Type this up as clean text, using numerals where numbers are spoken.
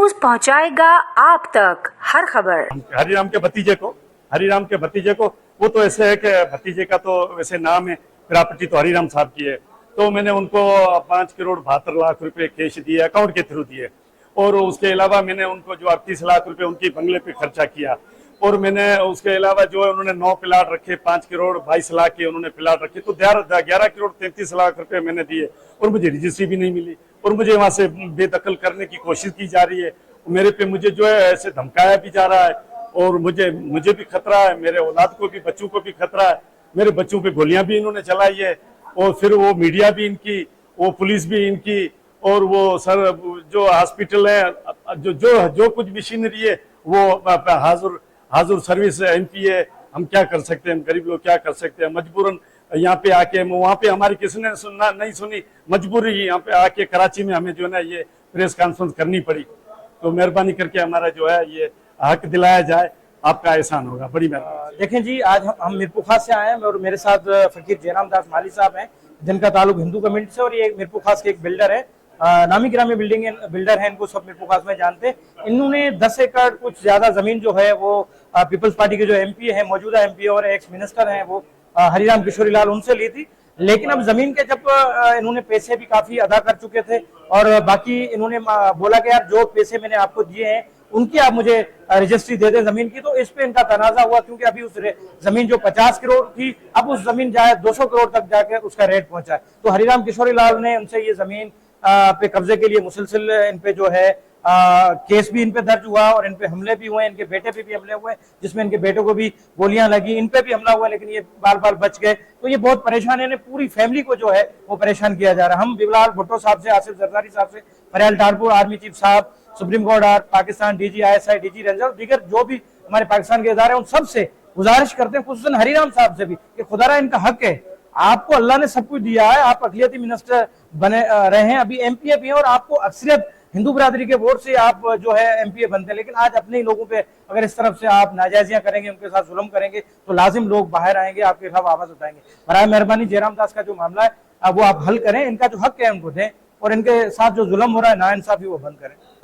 News पहुंचाएगा आप तक हर खबर। हरिराम के भतीजे को वो तो ऐसे है कि भतीजे का तो वैसे नाम है, प्रॉपर्टी तो हरिराम साहब की है। तो मैंने उनको 5,72,00,000 रुपए कैश दिए, अकाउंट के थ्रू दिए। और उसके अलावा मैंने उनको जो 38 लाख रुपए उनकी बंगले पे खर्चा किया। और मैंने उसके अलावा जो है उन्होंने 9 प्लाट रखे, 5,22,00,000 के उन्होंने प्लाट रखे। तो 11,33,00,000 रुपए मैंने दिए और मुझे रजिस्ट्री भी नहीं मिली और मुझे वहां से बेदखल करने की कोशिश की जा रही है। मेरे पे मुझे जो है ऐसे धमकाया भी जा रहा है और मुझे भी खतरा है, मेरे औलाद को भी, बच्चों को भी खतरा है। मेरे बच्चों पे गोलियां भी इन्होंने चलाई है और फिर वो मीडिया भी इनकी, वो पुलिस भी इनकी, और वो सर जो हॉस्पिटल है, जो कुछ मशीनरी है वो हाजुर सर्विस एमपी है। हम क्या कर सकते हैं, हम गरीब लोग क्या कर सकते हैं। मजबूरन यहाँ पे आके, वहाँ पे हमारी किसी ने सुनना नहीं सुनी, मजबूरी यहाँ पे आके कराची में हमें जो है ना ये प्रेस कॉन्फ्रेंस करनी पड़ी। तो मेहरबानी करके हमारा जो है ये हक दिलाया जाए, आपका एहसान होगा, बड़ी मेहरबानी। देखें जी, आज हम मीरपुर से आए हैं और मेरे साथ फकीर जयराम दास माली साहब हैं, जिनका ताल्लुक हिंदू कम्युनिटी से, और ये मीरपुर खास के एक बिल्डर है, नामी गिरामी बिल्डर है, इनको सब मीरपुर खास में जानते हैं। इन्होंने 10 एकड़ कुछ ज्यादा जमीन जो है वो पीपल्स पार्टी के जो एमपी है, मौजूदा एमपी और एक्स मिनिस्टर हैं, वो हरिराम किशोरी लाल, उनसे ली थी। लेकिन अब जमीन के जब इन्होंने पैसे भी काफी अदा कर चुके थे और बाकी इन्होंने बोला कि यार जो पैसे मैंने आपको दिए हैं उनकी आप मुझे रजिस्ट्री दे दें जमीन की। तो इस पे इनका तनाजा हुआ, क्योंकि अभी उस जमीन जो 50 करोड़ थी, अब उस जमीन जाए 200 करोड़ तक जाकर उसका रेट पहुंचा है। तो हरिराम किशोरी लाल ने उनसे ये जमीन पे कब्जे के लिए मुसलसिल इन पे जो है केस भी इन पे दर्ज हुआ और इन पे हमले भी हुए, इनके बेटे पे भी हमले हुए, जिसमें इनके बेटों को भी गोलियां लगी, इन पे भी हमला हुआ, लेकिन ये बाल बच गए। तो ये बहुत परेशान है, पूरी फैमिली को जो है वो परेशान किया जा रहा है। हम बिलाल भुट्टो साहब से, आसिफ जरदारी साहब से, फरियाल डारपुर आर्मी चीफ साहब, supreme court Pakistan, DG ISI, DG ranger, दीगर जो भी हमारे पाकिस्तान के इदारे हैं, उन सबसे गुजारिश करते हैं, खुसूसन हरिराम साहब से भी, कि खुदारा इनका हक है, आपको अल्लाह ने सब कुछ दिया है, आप अकलियती मिनिस्टर बने रहे हैं, अभी MPA भी हैं और आपको अक्सरियत हिंदू बिरादरी के वोट से आप जो है MPA बनते हैं। लेकिन आज अपने ही लोगों पे अगर इस तरफ से आप नाजायजियां करेंगे, उनके साथ जुल्म करेंगे, तो लाजिम लोग बाहर आएंगे, आपके खिलाफ आवाज उठाएंगे। बराए मेहरबानी जयराम दास का जो मामला है वो आप हल करें, इनका जो हक है उनको दें और इनके साथ जो जुल्म हो रहा है, नाइंसाफी, वो बंद करें।